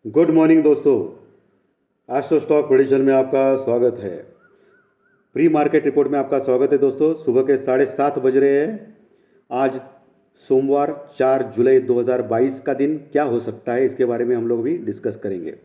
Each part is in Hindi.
गुड मॉर्निंग दोस्तों। एस्ट्रो स्टॉक प्रेडिक्शन में आपका स्वागत है। प्री मार्केट रिपोर्ट में आपका स्वागत है दोस्तों। सुबह के 7:30 बज रहे हैं। आज सोमवार 4 जुलाई 2022 का दिन क्या हो सकता है, इसके बारे में हम लोग भी डिस्कस करेंगे।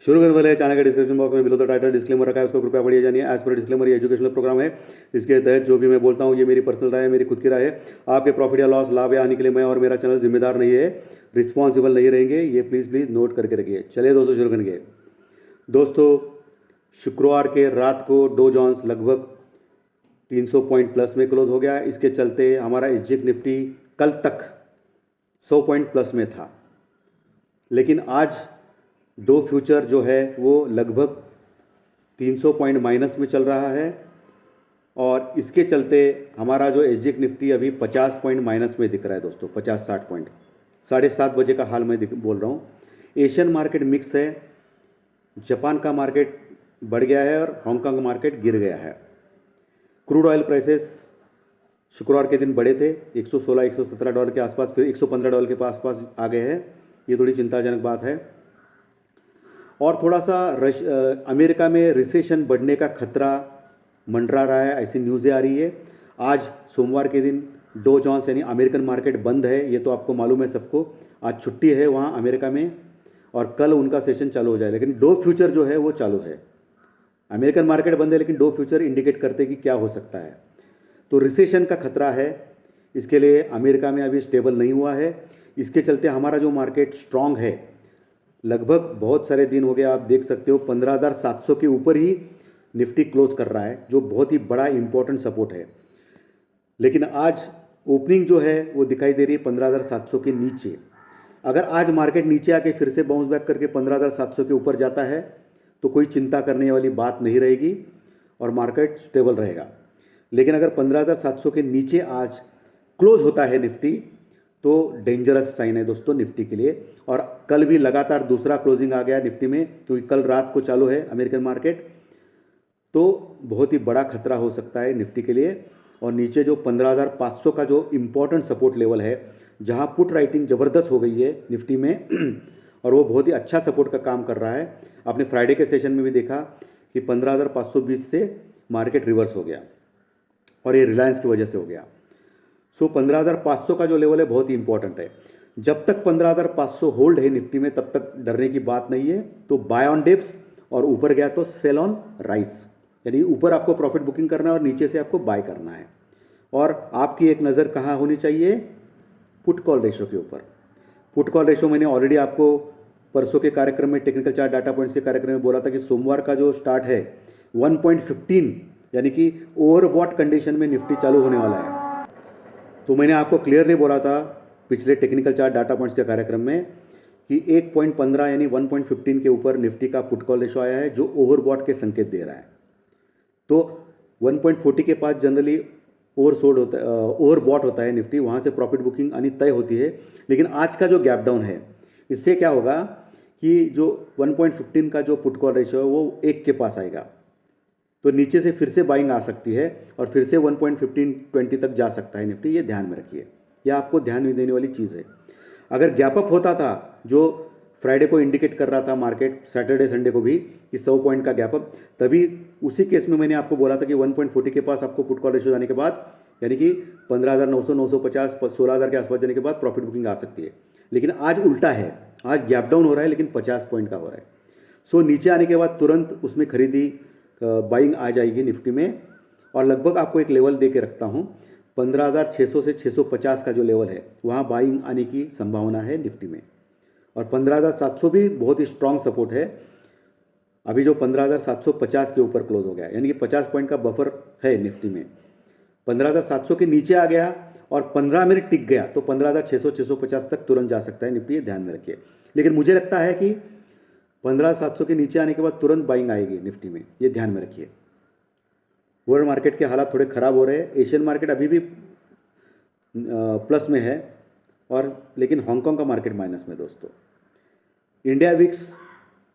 शुरू करने वाले चैनल के डिस्क्रिप्शन बॉक्स में बिलो द टाइटल डिस्क्लेमर रखा है, उसको कृपया पढ़िए जानिए। एज पर डिस्क्लेमर ये एजुकेशनल प्रोग्राम है। इसके तहत जो भी मैं बोलता हूँ ये मेरी पर्सनल राय है, मेरी खुद की राय है। आपके प्रॉफिट या लॉस, लाभ या हानि के लिए मैं और मेरा चैनल जिम्मेदार नहीं है, रिस्पॉन्सिबल नहीं रहेंगे। ये प्लीज़ नोट करके रखिए। चलिए दोस्तों शुरू करेंगे। दोस्तों, शुक्रवार के रात को डो जोन्स लगभग 300 पॉइंट प्लस में क्लोज हो गया। इसके चलते हमारा एसजीएक्स निफ्टी कल तक 100 पॉइंट प्लस में था, लेकिन आज डो फ्यूचर जो है वो लगभग 300 पॉइंट माइनस में चल रहा है। और इसके चलते हमारा जो एसजीएक्स निफ्टी अभी 50 पॉइंट माइनस में दिख रहा है दोस्तों, 50-60 पॉइंट। 7:30 बजे का हाल मैं बोल रहा हूँ। एशियन मार्केट मिक्स है। जापान का मार्केट बढ़ गया है और हांगकांग मार्केट गिर गया है। क्रूड ऑयल प्राइसेस शुक्रवार के दिन बढ़े थे, $116-117 के आसपास, फिर $115 के आसपास आ गए हैं। ये थोड़ी चिंताजनक बात है। और थोड़ा सा अमेरिका में रिसेशन बढ़ने का खतरा मंडरा रहा है, ऐसी न्यूज़ें आ रही है। आज सोमवार के दिन डो जोन्स यानी अमेरिकन मार्केट बंद है, ये तो आपको मालूम है सबको। आज छुट्टी है वहाँ अमेरिका में और कल उनका सेशन चालू हो जाए, लेकिन डो फ्यूचर जो है वो चालू है। अमेरिकन मार्केट बंद है लेकिन डो फ्यूचर इंडिकेट करते कि क्या हो सकता है। तो रिसेशन का खतरा है, इसके लिए अमेरिका में अभी स्टेबल नहीं हुआ है। इसके चलते हमारा जो मार्केट स्ट्रांग है, लगभग बहुत सारे दिन हो गए, आप देख सकते हो 15,700 के ऊपर ही निफ्टी क्लोज कर रहा है, जो बहुत ही बड़ा इंपॉर्टेंट सपोर्ट है। लेकिन आज ओपनिंग जो है वो दिखाई दे रही है 15,700 के नीचे। अगर आज मार्केट नीचे आके फिर से बाउंस बैक करके 15,700 के ऊपर जाता है तो कोई चिंता करने वाली बात नहीं रहेगी और मार्केट स्टेबल रहेगा। लेकिन अगर 15,700 के नीचे आज क्लोज होता है निफ्टी तो डेंजरस साइन है दोस्तों निफ्टी के लिए। और कल भी लगातार दूसरा क्लोजिंग आ गया निफ्टी में, क्योंकि कल रात को चालू है अमेरिकन मार्केट, तो बहुत ही बड़ा खतरा हो सकता है निफ्टी के लिए। और नीचे जो 15,500 का जो इम्पोर्टेंट सपोर्ट लेवल है, जहां पुट राइटिंग ज़बरदस्त हो गई है निफ्टी में और वो बहुत ही अच्छा सपोर्ट का काम कर रहा है। आपने फ्राइडे के सेशन में भी देखा कि 15,520 से मार्केट रिवर्स हो गया और ये रिलायंस की वजह से हो गया। सो 15,500 का जो लेवल है बहुत ही इंपॉर्टेंट है। जब तक 15,500 होल्ड है निफ्टी में तब तक डरने की बात नहीं है। तो बाय ऑन डिप्स और ऊपर गया तो सेल ऑन राइस, यानी ऊपर आपको प्रॉफिट बुकिंग करना है और नीचे से आपको बाय करना है। और आपकी एक नज़र कहाँ होनी चाहिए? पुट कॉल रेशो के ऊपर। पुट कॉल रेशो मैंने ऑलरेडी आपको परसों के कार्यक्रम में, टेक्निकल चार्ट डाटा पॉइंट्स के कार्यक्रम में बोला था कि सोमवार का जो स्टार्ट है 1.15 यानी कि ओवरबॉट कंडीशन में निफ्टी चालू होने वाला है। तो मैंने आपको क्लियरली बोला था पिछले टेक्निकल चार्ट डाटा पॉइंट्स के कार्यक्रम में कि 1.15 यानी 1.15 के ऊपर निफ्टी का पुट कॉल रेशो आया है, जो ओवरबॉट के संकेत दे रहा है। तो 1.40 के पास जनरली ओवरसोल्ड होता है, ओवरबॉट होता है निफ्टी, वहाँ से प्रॉफिट बुकिंग आनी तय होती है। लेकिन आज का जो गैप डाउन है, इससे क्या होगा कि जो 1.15 का जो पुट कॉल रेशो है वो 1 के पास आएगा, तो नीचे से फिर से बाइंग आ सकती है और फिर से 1.1520 तक जा सकता है निफ्टी। ये ध्यान में रखिए, यह आपको ध्यान में देने वाली चीज़ है। अगर गैप अप होता था, जो फ्राइडे को इंडिकेट कर रहा था मार्केट, सैटरडे संडे को भी, कि 100 पॉइंट का गैप अप, तभी उसी केस में मैंने आपको बोला था कि 1.40 के पास आपको पुट कॉल रेशो जाने के बाद, यानी कि 15,900, 950, 16,000 के आसपास जाने के बाद प्रॉफिट बुकिंग आ सकती है। लेकिन आज उल्टा है, आज गैप डाउन हो रहा है लेकिन 50 पॉइंट का हो रहा है। सो नीचे आने के बाद तुरंत उसमें खरीदी बाइंग आ जाएगी निफ्टी में। और लगभग आपको एक लेवल दे के रखता हूँ, 15,600 से 650 का जो लेवल है वहाँ बाइंग आने की संभावना है निफ्टी में। और 15,700 भी बहुत ही स्ट्रांग सपोर्ट है। अभी जो 15,750 के ऊपर क्लोज हो गया, यानी कि 50 पॉइंट का बफर है निफ्टी में। 15,700 के नीचे आ गया और 15 मिनट टिक गया तो 15,600, 650 तक तुरंत जा सकता है निफ्टी, ये ध्यान में रखिए। लेकिन मुझे लगता है कि 15,700 के नीचे आने के बाद तुरंत बाइंग आएगी निफ्टी में, ये ध्यान में रखिए। वर्ल्ड मार्केट के हालात थोड़े ख़राब हो रहे हैं। एशियन मार्केट अभी भी प्लस में है और लेकिन हांगकांग का मार्केट माइनस में दोस्तों। इंडिया विक्स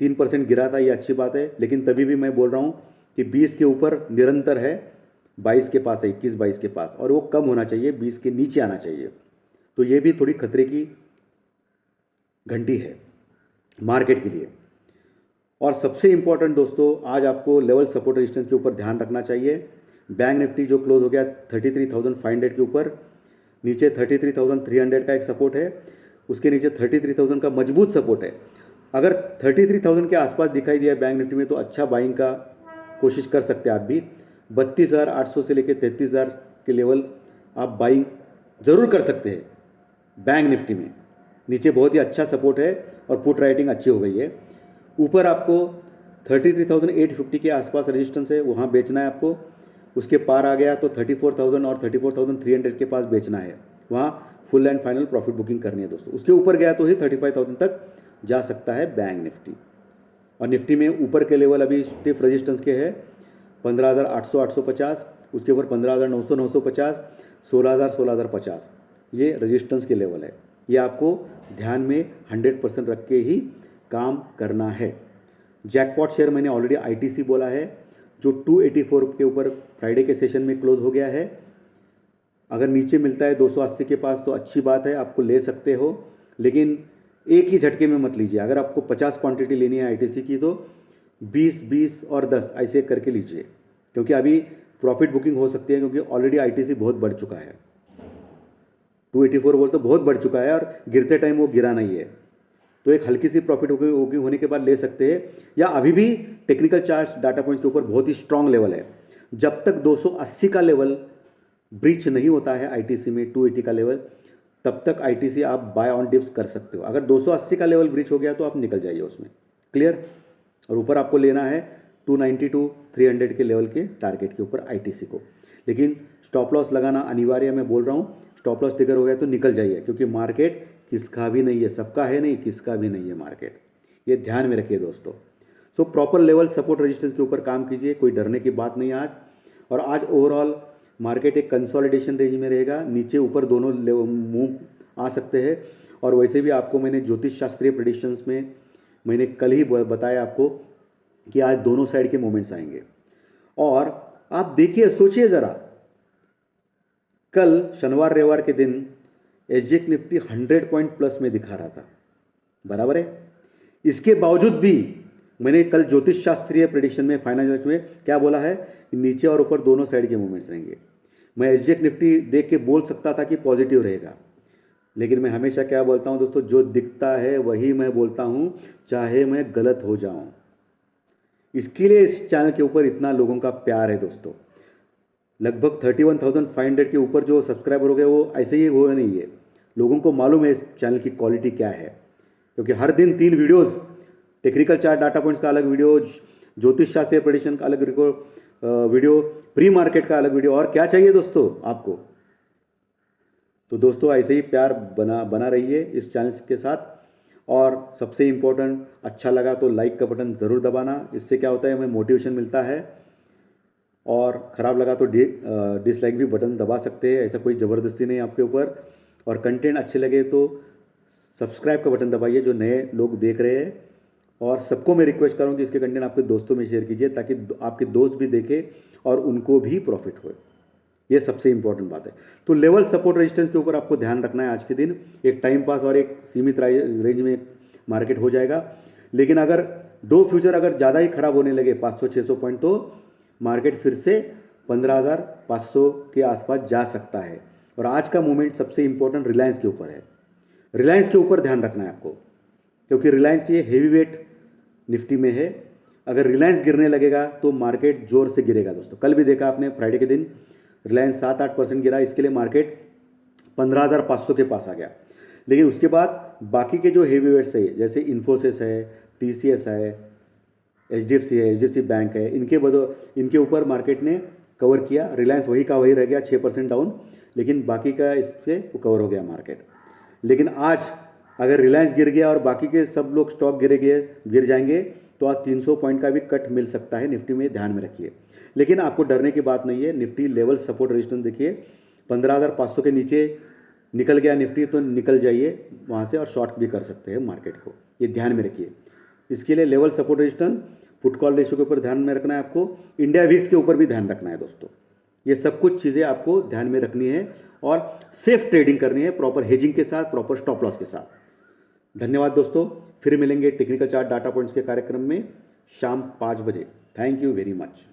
3% गिरा था, ये अच्छी बात है, लेकिन तभी भी मैं बोल रहा हूँ कि 20 के ऊपर निरंतर है, 22 के पास है, 21-22 के पास, और वो कम होना चाहिए, 20 के नीचे आना चाहिए। तो ये भी थोड़ी खतरे की घंटी है। मार्केट के लिए। और सबसे इम्पोर्टेंट दोस्तों, आज आपको लेवल सपोर्ट रेजिस्टेंस के ऊपर ध्यान रखना चाहिए। बैंक निफ्टी जो क्लोज हो गया 33,500 के ऊपर, नीचे 33,300 का एक सपोर्ट है, उसके नीचे 33,000 का मजबूत सपोर्ट है। अगर 33,000 के आसपास दिखाई दिया बैंक निफ्टी में तो अच्छा बाइंग का कोशिश कर सकते हैं आप भी। 32,800 से लेकर 33,000 के लेवल आप बाइंग ज़रूर कर सकते हैं बैंक निफ्टी में। नीचे बहुत ही अच्छा सपोर्ट है और पुट राइटिंग अच्छी हो गई है। ऊपर आपको 33,850 के आसपास रेजिस्टेंस है, वहाँ बेचना है आपको। उसके पार आ गया तो 34,000 और 34,300 के पास बेचना है, वहाँ full and final profit booking करनी है दोस्तों। उसके ऊपर गया तो ही 35,000 तक जा सकता है बैंक निफ्टी। और निफ्टी में ऊपर के लेवल अभी स्टिफ रेजिस्टेंस के है 15,800 850, उसके ऊपर 15,900 950, 16,000 16,050, ये रेजिस्टेंस के लेवल है। ये आपको ध्यान में 100% रख के ही काम करना है। जैकपॉट शेयर मैंने ऑलरेडी आईटीसी बोला है, जो 284 के ऊपर फ्राइडे के सेशन में क्लोज हो गया है। अगर नीचे मिलता है 280 के पास तो अच्छी बात है, आपको ले सकते हो, लेकिन एक ही झटके में मत लीजिए। अगर आपको 50 क्वांटिटी लेनी है आईटीसी की तो 20 20 और 10 ऐसे करके लीजिए, क्योंकि अभी प्रॉफिट बुकिंग हो सकती है, क्योंकि ऑलरेडी आईटीसी बहुत बढ़ चुका है। 284 बोल तो बहुत बढ़ चुका है और गिरते टाइम वो गिरा नहीं है, तो एक हल्की सी प्रॉफिट बुकिंग होने के बाद ले सकते हैं। या अभी भी टेक्निकल चार्ट्स डाटा पॉइंट्स के ऊपर बहुत ही स्ट्रांग लेवल है। जब तक 280 का लेवल ब्रीच नहीं होता है आईटीसी में, 280 का लेवल, तब तक आईटीसी आप बाय ऑन डिप्स कर सकते हो। अगर 280 का लेवल ब्रीच हो गया तो आप निकल जाइए उसमें, क्लियर। और ऊपर आपको लेना है 290 to 300 के लेवल के टारगेट के ऊपर आईटीसी को। लेकिन स्टॉप लॉस लगाना अनिवार्य, मैं बोल रहा हूँ। स्टॉप लॉस ट्रिगर हो गया तो निकल जाइए, क्योंकि मार्केट किसका भी नहीं है, सबका है नहीं, किसका भी नहीं है मार्केट, ये ध्यान में रखिए दोस्तों। So proper level support resistance के ऊपर काम कीजिए, कोई डरने की बात नहीं आज। और आज ओवरऑल मार्केट एक कंसोलिडेशन रेंज में रहेगा, नीचे ऊपर दोनों मूव आ सकते हैं। और वैसे भी आपको मैंने ज्योतिष शास्त्रीय प्रेडिक्शंस में मैंने कल ही बताया आपको कि आज दोनों साइड के मूवमेंट्स आएंगे। और आप देखिए, सोचिए ज़रा, कल शनिवार रविवार के दिन एसजीएक्स निफ्टी 100 पॉइंट प्लस में दिखा रहा था, बराबर है। इसके बावजूद भी मैंने कल ज्योतिष शास्त्रीय प्रेडिक्शन में फाइनेंशियल में क्या बोला है, नीचे और ऊपर दोनों साइड के मूवमेंट्स रहेंगे। मैं एसजीएक्स निफ्टी देख के बोल सकता था कि पॉजिटिव रहेगा, लेकिन मैं हमेशा क्या बोलता हूं दोस्तों, जो दिखता है वही मैं बोलता हूं, चाहे मैं गलत हो जाऊं। इसके लिए इस चैनल के ऊपर इतना लोगों का प्यार है दोस्तों। लगभग 31,500 के ऊपर जो सब्सक्राइबर हो गए वो ऐसे ही हुए नहीं है। लोगों को मालूम है इस चैनल की क्वालिटी क्या है, क्योंकि हर दिन 3 videos, technical chart data points का अलग वीडियो, ज्योतिष शास्त्रीय प्रेडिक्शन का अलग वीडियो, प्री मार्केट का अलग वीडियो, और क्या चाहिए दोस्तों आपको। तो दोस्तों ऐसे ही प्यार बना रहिए इस चैनल के साथ। और सबसे इम्पोर्टेंट, अच्छा लगा तो लाइक का बटन ज़रूर दबाना, इससे क्या होता है हमें मोटिवेशन मिलता है। और ख़राब लगा तो डिसलाइक भी बटन दबा सकते हैं, ऐसा कोई ज़बरदस्ती नहीं आपके ऊपर। और कंटेंट अच्छे लगे तो सब्सक्राइब का बटन दबाइए जो नए लोग देख रहे हैं। और सबको मैं रिक्वेस्ट करूँ कि इसके कंटेंट आपके दोस्तों में शेयर कीजिए, ताकि आपके दोस्त भी देखें और उनको भी प्रॉफिट हो। ये सबसे इंपॉर्टेंट बात है। तो लेवल सपोर्ट रेजिस्टेंस के ऊपर आपको ध्यान रखना है आज के दिन। एक टाइम पास और एक सीमित रेंज में मार्केट हो जाएगा, लेकिन अगर दो फ्यूचर अगर ज़्यादा ही खराब होने लगे 500-600 पॉइंट, तो मार्केट फिर से 15,500 के आसपास जा सकता है। और आज का मूवमेंट सबसे इंपॉर्टेंट रिलायंस के ऊपर है। रिलायंस के ऊपर ध्यान रखना है आपको, क्योंकि रिलायंस ये हेवी वेट निफ्टी में है। अगर रिलायंस गिरने लगेगा तो मार्केट जोर से गिरेगा दोस्तों। कल भी देखा आपने, फ्राइडे के दिन रिलायंस 7-8% गिरा, इसके लिए मार्केट 15,500 के पास आ गया। लेकिन उसके बाद बाकी के जो हेवी वेट्स है, जैसे इन्फोसिस है, टीसीएस है, एचडीएफसी है, एचडीएफसी बैंक है, इनके ऊपर मार्केट ने कवर किया। रिलायंस वही का वही रह गया, 6% डाउन, लेकिन बाकी का इससे कवर हो गया मार्केट। लेकिन आज अगर रिलायंस गिर गया और बाकी के सब लोग स्टॉक गिर जाएंगे तो आज 300 पॉइंट का भी कट मिल सकता है निफ्टी में, ध्यान में रखिए। लेकिन आपको डरने की बात नहीं है। निफ्टी लेवल सपोर्ट रेजिस्टेंस देखिए, 15,500 के नीचे निकल गया निफ्टी तो निकल जाइए वहाँ से और शॉर्ट भी कर सकते हैं मार्केट को, ये ध्यान में रखिए। इसके लिए level support resistance, put call ratio के ऊपर ध्यान में रखना है आपको, इंडिया विक्स के ऊपर भी ध्यान रखना है दोस्तों। ये सब कुछ चीज़ें आपको ध्यान में रखनी है और सेफ ट्रेडिंग करनी है, प्रॉपर हेजिंग के साथ, प्रॉपर स्टॉप लॉस के साथ। धन्यवाद दोस्तों, फिर मिलेंगे टेक्निकल चार्ट डाटा पॉइंट्स के कार्यक्रम में शाम 5 बजे। Thank you very much.